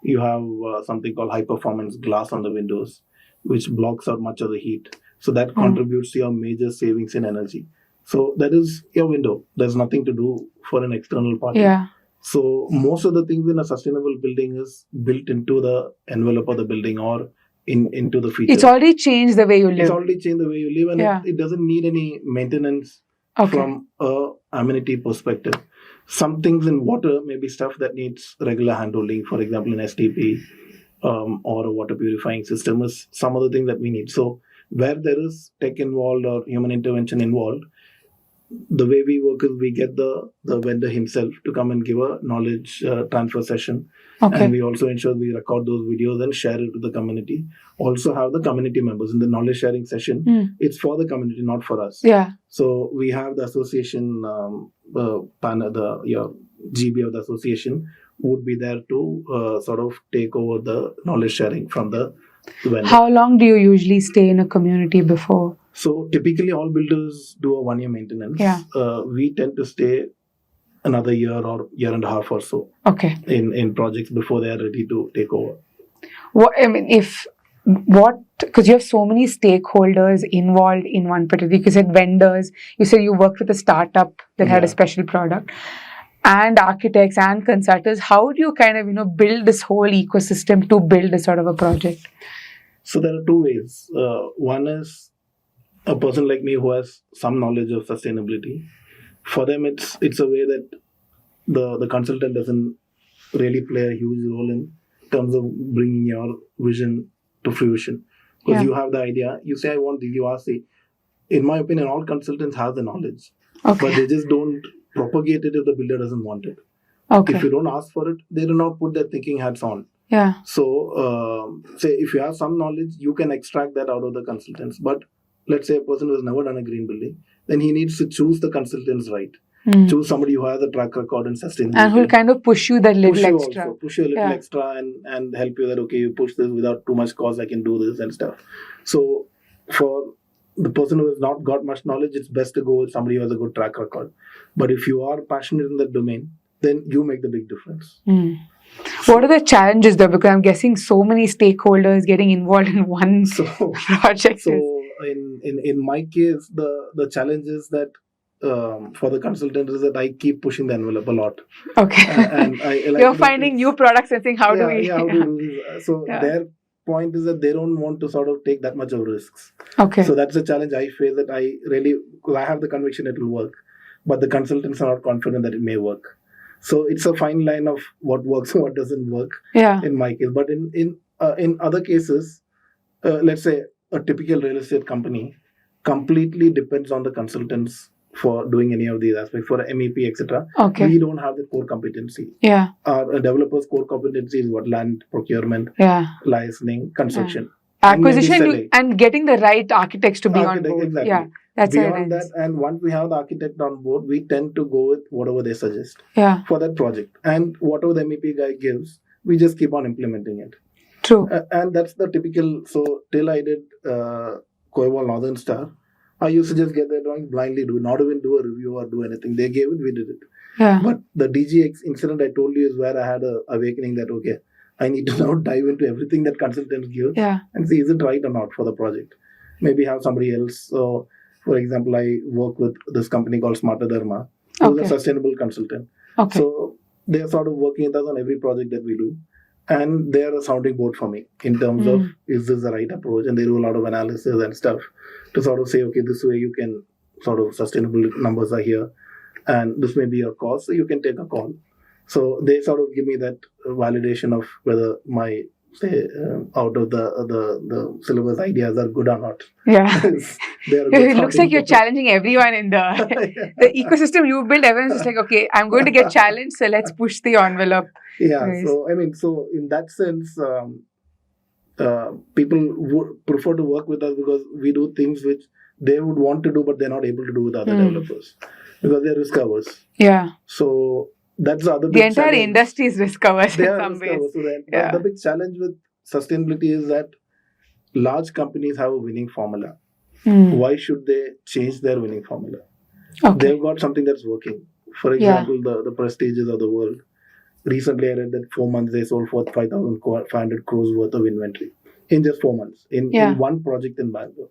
you have something called high-performance glass on the windows, which blocks out much of the heat. So that contributes to your major savings in energy. So that is your window. There's nothing to do for an external party. Yeah. So most of the things in a sustainable building is built into the envelope of the building or into the features. It's already changed the way you live. It's already changed the way you live, and it doesn't need any maintenance from a amenity perspective. Some things in water may be stuff that needs regular handholding, for example, in STP or a water purifying system is some of the things that we need. So where there is tech involved or human intervention involved, the way we work is we get the vendor himself to come and give a knowledge transfer session. And we also ensure we record those videos and share it to the community. Also have the community members in the knowledge sharing session. It's for the community, not for us. So we have the association panel, the GB of the association would be there to sort of take over the knowledge sharing from the vendor. How long do you usually stay in a community before? So typically all builders do a 1 year maintenance. We tend to stay another year or year and a half or so in projects before they are ready to take over. Because you have so many stakeholders involved in one particular, you said vendors, you said you worked with a startup that had a special product, and architects and consultants. How do you kind of, build this whole ecosystem to build a sort of a project? So there are two ways. One is a person like me who has some knowledge of sustainability. For them, it's a way that the consultant doesn't really play a huge role in terms of bringing your vision to fruition. Because you have the idea, you say, I want this, you ask, in my opinion, all consultants have the knowledge, but they just don't propagate it if the builder doesn't want it. If you don't ask for it, they do not put their thinking hats on. So, say if you have some knowledge, you can extract that out of the consultants. But let's say a person who has never done a green building, then he needs to choose the consultants right. Choose somebody who has a track record in sustainability. And who will kind of push you that little extra. Push you a little extra and help you that, okay, you push this without too much cost, I can do this and stuff. So for the person who has not got much knowledge, it's best to go with somebody who has a good track record. But if you are passionate in that domain, then you make the big difference. What are the challenges though? Because I'm guessing so many stakeholders getting involved in one project. So in my case, the challenge is that for the consultant is that I keep pushing the envelope a lot. And you're finding new products and saying, how do we do this? So their point is that they don't want to sort of take that much of risks. So that's a challenge I face, that I have the conviction it will work, but the consultants are not confident that it may work. So it's a fine line of what works and what doesn't work in my case. But in other cases, let's say a typical real estate company completely depends on the consultants for doing any of these aspects, for MEP, etc. We don't have the core competency. Our developers' core competency is what? Land procurement, licensing, construction. Acquisition and getting the right architects to be on board. Exactly. That's beyond that, and once we have the architect on board, we tend to go with whatever they suggest for that project. And whatever the MEP guy gives, we just keep on implementing it. True. And that's the typical. So till I did Koiwal Northern Star, I used to just get their drawing, blindly do, not even do a review or do anything. They gave it, we did it. But the DGX incident I told you is where I had an awakening that, okay, I need to now dive into everything that consultants give and see is it right or not for the project. Maybe have somebody else. So, for example, I work with this company called Smarter Dharma, who's a sustainable consultant. So they're sort of working with us on every project that we do. And they're a sounding board for me in terms of, is this the right approach? And they do a lot of analysis and stuff to sort of say, okay, this way you can sort of sustainable numbers are here. And this may be a cost, so you can take a call. So they sort of give me that validation of whether my, say, out of the syllabus ideas are good or not. It looks like you're challenging everyone in the ecosystem you build. Everyone's just like, okay, I'm going to get challenged, so let's push the envelope. So in that sense, people would prefer to work with us because we do things which they would want to do, but they're not able to do with other developers because they're risk averse. So that's the other big entire challenge. Industry is risk averse in some ways. So the big challenge with sustainability is that large companies have a winning formula. Why should they change their winning formula? They've got something that's working. For example, the Prestiges of the world. Recently, I read that 4 months they sold for 5,500 crores worth of inventory in just 4 months in one project in Bangalore.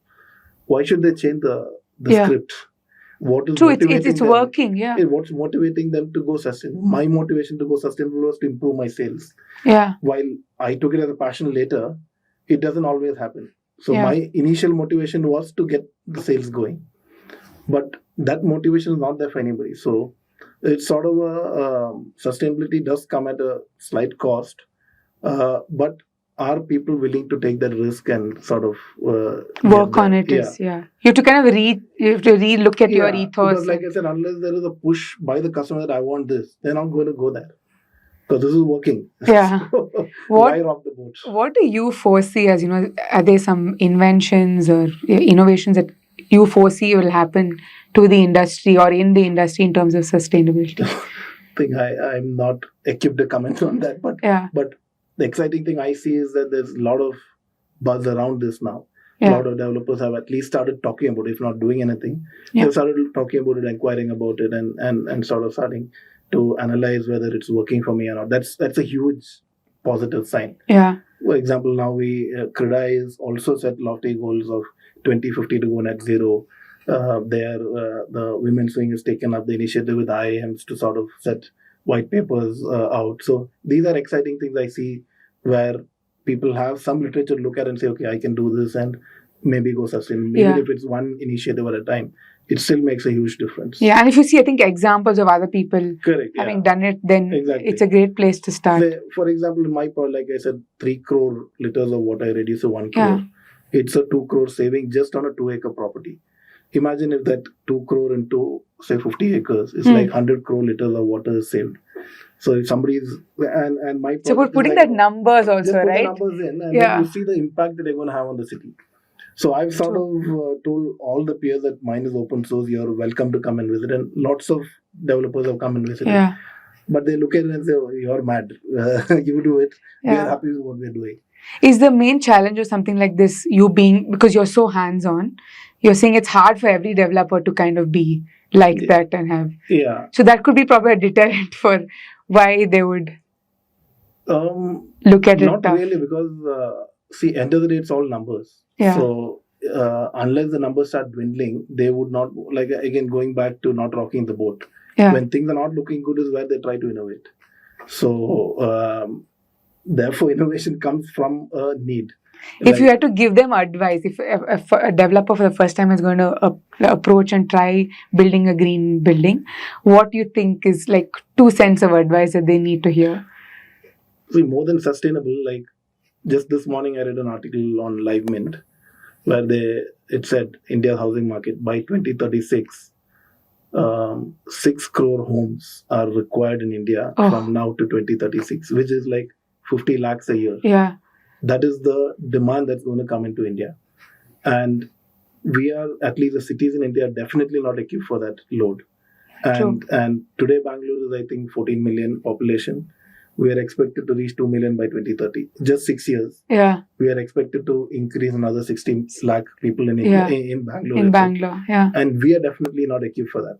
Why should they change the script? what is True, it's motivating them? working, yeah. What's motivating them to go sustainable? My motivation to go sustainable was to improve my sales. Yeah. While I took it as a passion later, it doesn't always happen. So Yeah. my initial motivation was to get the sales going. But that motivation is not there for anybody. So it's sort of sustainability does come at a slight cost. But are people willing to take that risk and sort of work on it? You have to kind of re-look at your ethos. Because like I said, unless there is a push by the customer that I want this, they're not going to go there. Because this is working. Yeah. Why rock the boat? What do you foresee as, are there some inventions or innovations that you foresee will happen to the industry or in the industry in terms of sustainability? I think I'm not equipped to comment on that. But the exciting thing I see is that there's a lot of buzz around this now. A lot of developers have at least started talking about it, if not doing anything. They've started talking about it, inquiring about it, and sort of starting to analyze whether it's working for me or not. That's a huge positive sign. For example, now CRIDA is also set lofty goals of 2050 to go net zero. The Women's Wing has taken up the initiative with IIMs to sort of set white papers out. So these are exciting things I see where people have some literature to look at and say, okay, I can do this and maybe go sustainable. Even if it's one initiative at a time, it still makes a huge difference. Yeah, and if you see, I think, examples of other people having done it, then it's a great place to start. For example, in my part, like I said, 3 crore liters of water I reduce to 1 crore. It's a 2 crore saving just on a 2-acre property. Imagine if that 2 crore into, say, 50 acres, it's like 100 crore liters of water is saved. So if somebody's and my so we're putting that numbers also, just put right? the numbers in, and then you see the impact that they're going to have on the city. So I've sort of told all the peers that mine is open source. You're welcome to come and visit, and lots of developers have come and visited. But they look at it and say, "Oh, you're mad. You do it. We are happy with what we're doing." Is the main challenge of something like this because you're so hands-on? You're saying it's hard for every developer to kind of be like that and have. So that could be probably a deterrent for why they would look at it. Not really, because see, end of the day, it's all numbers. So unless the numbers start dwindling, they would not, like, again, going back to not rocking the boat. When things are not looking good is where they try to innovate. So therefore, innovation comes from a need. If you had to give them advice, if a developer for the first time is going to approach and try building a green building, what do you think is like 2 cents of advice that they need to hear? See, more than sustainable, like just this morning I read an article on Live Mint where it said India's housing market by 2036, 6 crore homes are required in India from now to 2036, which is like 50 lakhs a year. That is the demand that's going to come into India. And we are, at least the cities in India, are definitely not equipped for that load. And today Bangalore is, I think, 14 million population. We are expected to reach 2 million by 2030. Just 6 years. We are expected to increase another 16 lakh people in India, in Bangalore. In Bangalore, And we are definitely not equipped for that.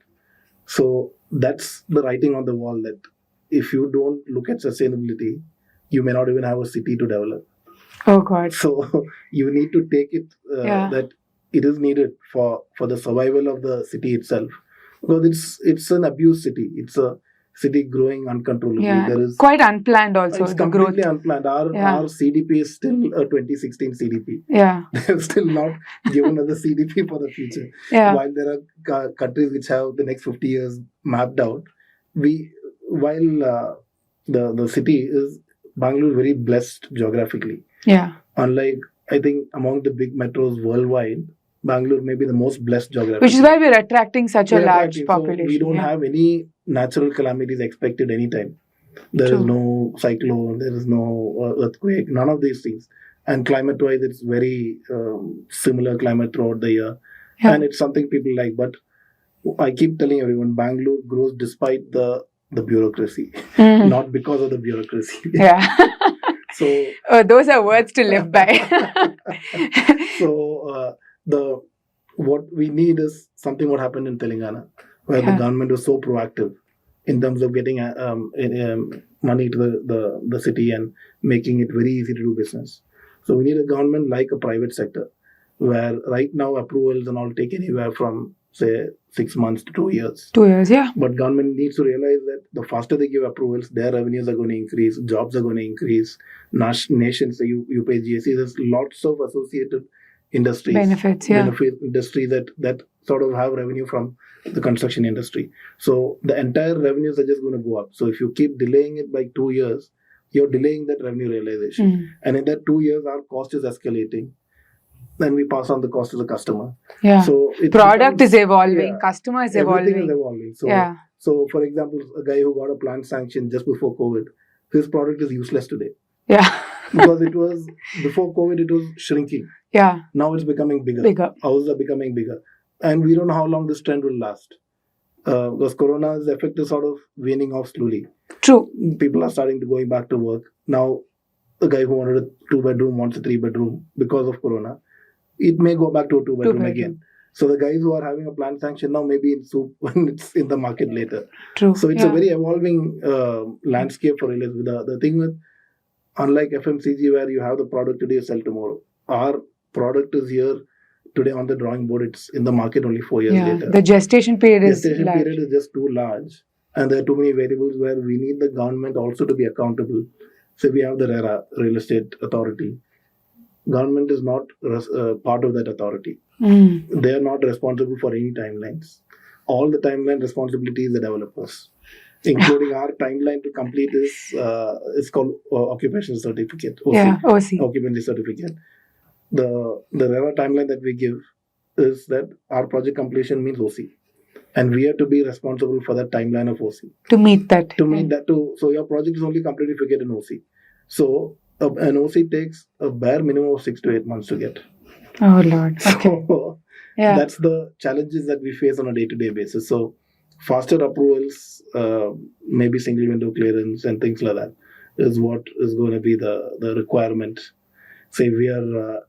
So that's the writing on the wall, that if you don't look at sustainability, you may not even have a city to develop. Oh God! So you need to take it that it is needed for the survival of the city itself, because it's an abused city. It's a city growing uncontrollably. There is quite unplanned also. It's completely unplanned. Our CDP is still a 2016 CDP. They've still not given us the CDP for the future. While there are countries which have the next 50 years mapped out, while the city is, Bangalore is very blessed geographically. Unlike, I think, among the big metros worldwide, Bangalore may be the most blessed geographically. Which is why we're attracting such a large population. So we don't have any natural calamities expected anytime. There is no cyclone, there is no earthquake, none of these things. And climate-wise, it's very similar climate throughout the year. And it's something people like. But I keep telling everyone, Bangalore grows despite the bureaucracy, not because of the bureaucracy. So those are words to live by. So what we need is something what happened in Telangana, where the government was so proactive in terms of getting money to the city and making it very easy to do business. So we need a government like a private sector, where right now approvals and all take anywhere from say 6 months to 2 years. 2 years, yeah. But government needs to realize that the faster they give approvals, their revenues are going to increase, jobs are going to increase. Nations, you pay GST. There's lots of associated industries, benefit industry that sort of have revenue from the construction industry. So the entire revenues are just going to go up. So if you keep delaying it by 2 years, you're delaying that revenue realization. And in that 2 years, our cost is escalating. Then we pass on the cost to the customer. Yeah. So product is evolving, customer is evolving. Everything is evolving. So for example, a guy who got a plant sanction just before COVID, his product is useless today. Yeah. Because it was before COVID, it was shrinking. Yeah. Now it's becoming bigger. Houses are becoming bigger, and we don't know how long this trend will last. Because Corona's effect is sort of waning off slowly. True. People are starting to going back to work now. A guy who wanted a 2-bedroom wants a 3-bedroom because of Corona. It may go back to a 2-bedroom again. So the guys who are having a plant sanction now may be in soup when it's in the market later. True. So it's a very evolving landscape for real estate. The thing with, unlike FMCG where you have the product today, sell tomorrow. Our product is here today on the drawing board. It's in the market only 4 years later. The gestation period is just too large. And there are too many variables where we need the government also to be accountable. So we have the RERA, Real Estate Authority. Government is not part of that authority. They are not responsible for any timelines. All the timeline responsibility is the developers, including our timeline to complete is called occupational certificate, OC. Occupancy certificate. The RERA timeline that we give is that our project completion means OC, and we have to be responsible for that timeline of OC to meet that. So your project is only complete if you get an OC. So an OC takes a bare minimum of 6 to 8 months to get. Oh Lord. Okay. So that's the challenges that we face on a day-to-day basis. So faster approvals, maybe single window clearance and things like that is what is going to be the requirement. Say we are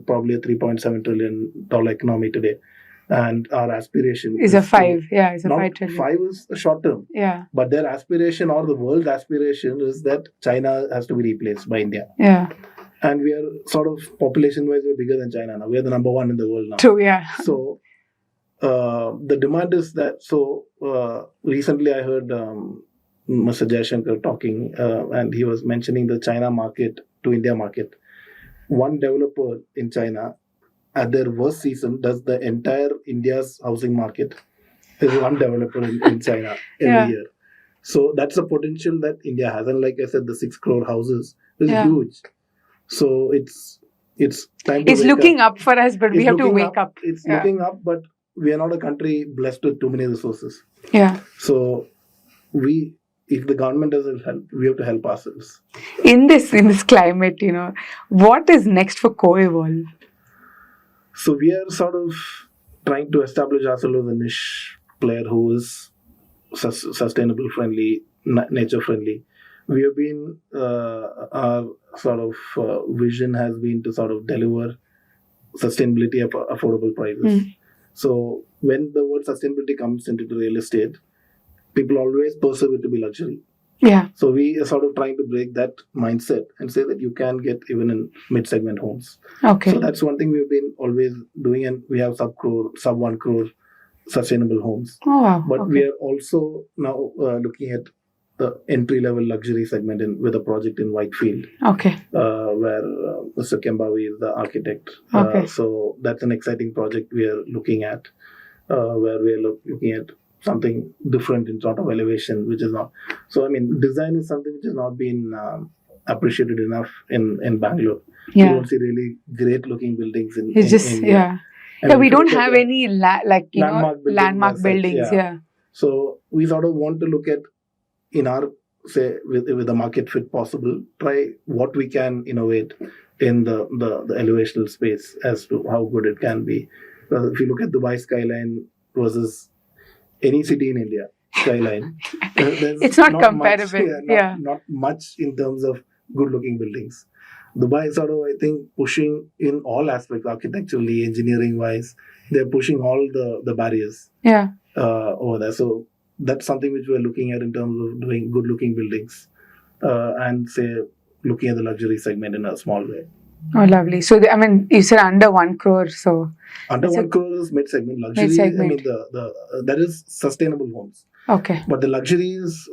probably a $3.7 trillion economy today. And our aspiration is a 5. It's a 5 trillion. 5 is a short term. Yeah. But their aspiration or the world's aspiration is that China has to be replaced by India. Yeah. And we are sort of population-wise, we're bigger than China now. We are the number 1 in the world now. True, yeah. So the demand is that. So recently I heard Mr. Jaishankar talking and he was mentioning the China market to India market. One developer in China at their worst season does the entire India's housing market. There's one developer in China every year. So that's a potential that India has. And like I said, the 6 crore houses is huge. So it's time to It's looking up for us, but we have to wake up. It's looking up, but we are not a country blessed with too many resources. Yeah. So if the government doesn't help, we have to help ourselves. In this climate, what is next for Co-Evolve? So we are sort of trying to establish ourselves as a niche player who is sustainable friendly, nature friendly. We have been, our sort of vision has been to sort of deliver sustainability at affordable prices. So when the word sustainability comes into the real estate, people always perceive it to be luxury. Yeah. So we are sort of trying to break that mindset and say that you can get even in mid-segment homes. Okay. So that's one thing we've been always doing, and we have sub 1 crore sustainable homes. Oh wow. But we are also now looking at the entry-level luxury segment with a project in Whitefield. Okay. Where Mr. Kembawi is the architect. Okay. So that's an exciting project we are looking at, where we are looking at something different in sort of elevation, which is not. So, I mean, design is something which has not been appreciated enough in Bangalore. Yeah. You don't see really great looking buildings in India. Yeah, we don't have any landmark buildings. Yeah. So we sort of want to look at, in our, say, with the market fit possible, try what we can innovate in the elevational space as to how good it can be. If you look at Dubai skyline versus any city in India skyline, it's not comparable. Not much in terms of good looking buildings. Dubai is sort of, I think, pushing in all aspects, architecturally, engineering wise, they're pushing all the barriers over there. So that's something which we're looking at in terms of doing good looking buildings and say looking at the luxury segment in a small way. Oh, lovely. So, you said under 1 crore, so Under 1 crore is mid-segment. Luxury, mid-segment. that is sustainable homes. Okay. But the luxury is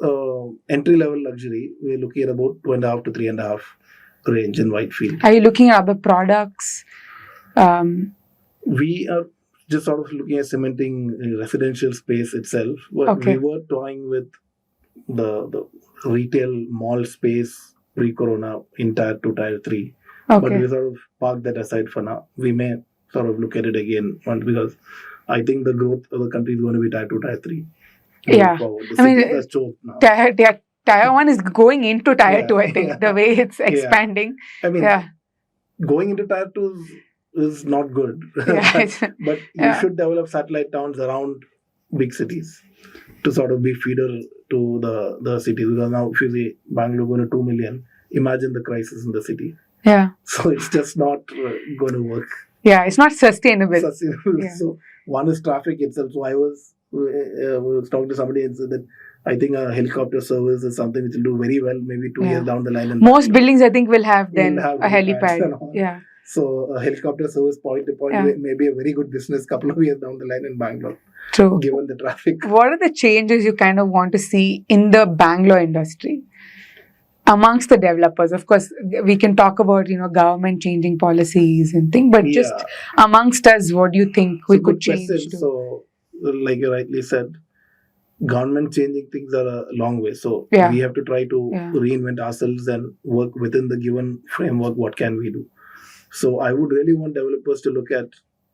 entry-level luxury. We're looking at about 2.5 to 3.5 range in Whitefield. Are you looking at other products? We are just sort of looking at cementing residential space itself. But we were toying with the retail mall space pre-corona in Tier 2, Tier 3. But we sort of parked that aside for now. We may sort of look at it again because I think the growth of the country is going to be Tier 2, Tier 3. Yeah. Tier 1 is going into Tier 2, I think, the way it's expanding. Going into Tier 2 is not good. But you should develop satellite towns around big cities to sort of be feeder to the cities. Because now if you see Bangalore going to 2 million, imagine the crisis in the city. Yeah. So it's just not going to work. Yeah, it's not sustainable. Yeah. So one is traffic itself. So I was talking to somebody and said that I think a helicopter service is something which will do very well maybe 2 years down the line. Most buildings I think will have a helipad. Yeah. So a helicopter service point to point may be a very good business couple of years down the line in Bangalore. True. Given the traffic. What are the changes you kind of want to see in the Bangalore industry? Amongst the developers, of course, we can talk about government changing policies and things, but just amongst us, what do you think we could change? So, like you rightly said, government changing things are a long way. So we have to try to reinvent ourselves and work within the given framework. What can we do? So I would really want developers to look at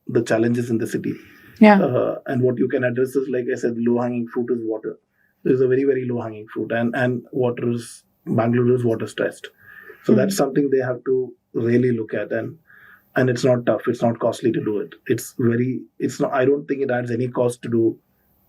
the challenges in the city. Yeah. And what you can address is, like I said, low-hanging fruit is water. There's a very, very low-hanging fruit, and Bangalore is water stressed. So that's something they have to really look at, and it's not tough. It's not costly to do it. I don't think it adds any cost to do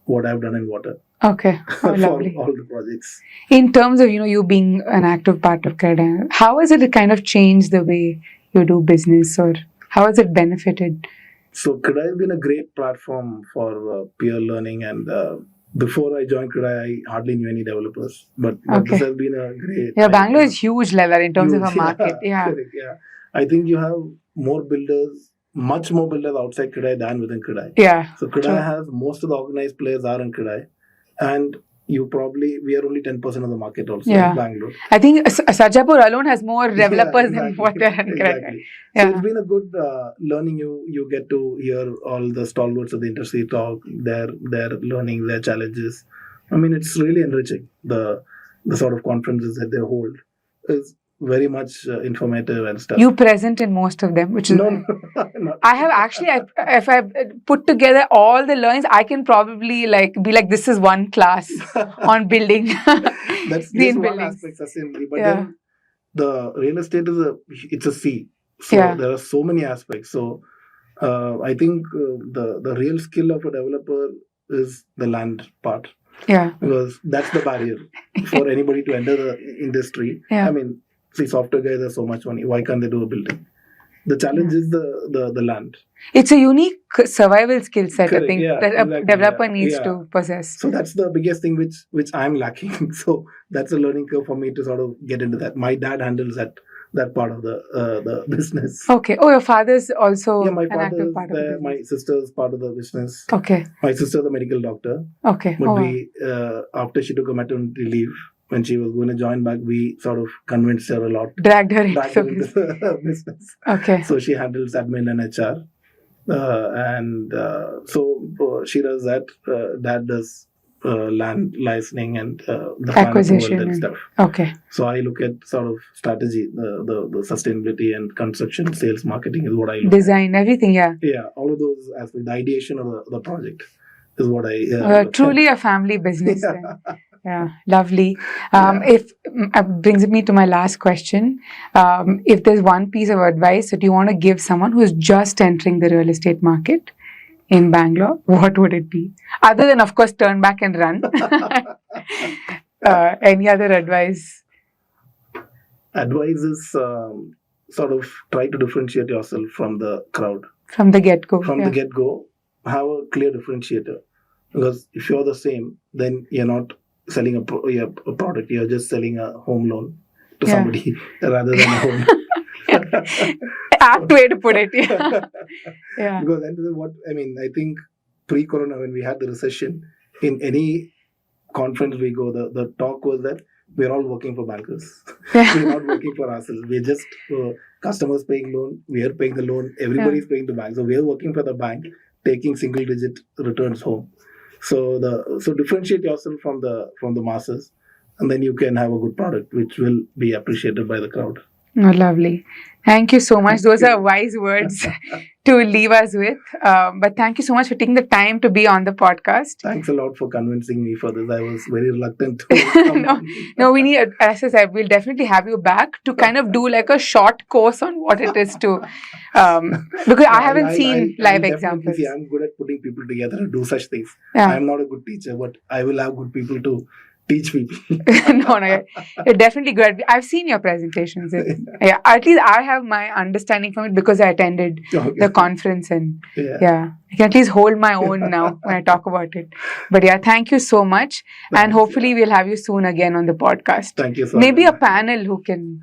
what I've done in water. Okay. For lovely. All the projects. In terms of, you being an active part of CREDA, how has it kind of changed the way you do business, or how has it benefited? So CREDA has been a great platform for peer learning, and before I joined CREDA, I hardly knew any developers. But this has been a great... Yeah, Bangalore is huge level in terms of a market. Correct, I think you have more builders, much more builders outside CREDA than within CREDA. Yeah. So CREDA has, most of the organized players are in CREDA. And we are only 10% of the market also in Bangalore. I think Sarjapur alone has more developers than what they're in CREDA. Exactly. So it's been a good learning. You get to hear all the stalwarts of the industry talk, their learning, their challenges. I mean, it's really enriching. The sort of conferences that they hold is very much informative and stuff. You present in most of them, which is I have actually, if I put together all the learnings, I can probably be like, this is one class on building. That's just one aspect, sustainably. But then the real estate it's a sea. So there are so many aspects. So I think the real skill of a developer is the land part. Yeah. Because that's the barrier for anybody to enter the industry. Yeah. I mean, see, software guys have so much money. Why can't they do a building? The challenge is the land. It's a unique survival skill set, Correct. I think, that a developer needs to possess. So that's the biggest thing which I'm lacking. So that's a learning curve for me to sort of get into that. My dad handles that part of the business. Okay. Oh, your father's also my an active part of the business. My sister's part of the business. Okay. My sister's a medical doctor. Okay. But after she took a maternity leave, when she was going to join back, we sort of convinced her a lot. Dragged her into the business. Okay. So she handles admin and HR. So she does that. Dad does land licensing and the acquisition and stuff. Okay. So I look at sort of strategy, the sustainability and construction, sales, marketing is what I look Design, everything, Yeah, all of those aspects. The ideation of the project is what I... truly a family business. Yeah, lovely. If brings me to my last question. If there's one piece of advice that you want to give someone who's just entering the real estate market in Bangalore, what would it be? Other than, of course, turn back and run. Any other advice? Advice is sort of try to differentiate yourself from the crowd. From the get-go. The get-go, have a clear differentiator. Because if you're the same, then you're not selling a product, you're just selling a home loan to somebody rather than a home. Apt way to put it. Yeah. Yeah. Because then what I mean, I think pre-corona when we had the recession, in any conference we go, the talk was that we're all working for bankers. We're not working for ourselves. We're just customers paying loan. We are paying the loan. Everybody's paying the bank. So we're working for the bank, taking single-digit returns home. So differentiate yourself from the masses, and then you can have a good product which will be appreciated by the crowd. Oh, lovely. Thank you so much. Those are wise words to leave us with. But thank you so much for taking the time to be on the podcast. Thanks a lot for convincing me for this. I was very reluctant to No, we need, as I said, we'll definitely have you back to kind of do like a short course on what it is to, because I haven't seen live examples. See, I'm good at putting people together and do such things. Yeah. I'm not a good teacher, but I will have good people to teach people. No, you're definitely good. I've seen your presentations. Yeah, at least I have my understanding from it because I attended the conference, and I can at least hold my own now when I talk about it. But yeah, thank you so much. And hopefully we'll have you soon again on the podcast. Thank you so Maybe much. a panel who can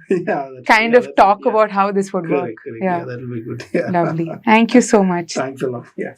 kind of talk about how this would work. Correct. Yeah, that will be good. Lovely. Thank you so much. Thanks a lot. Yeah.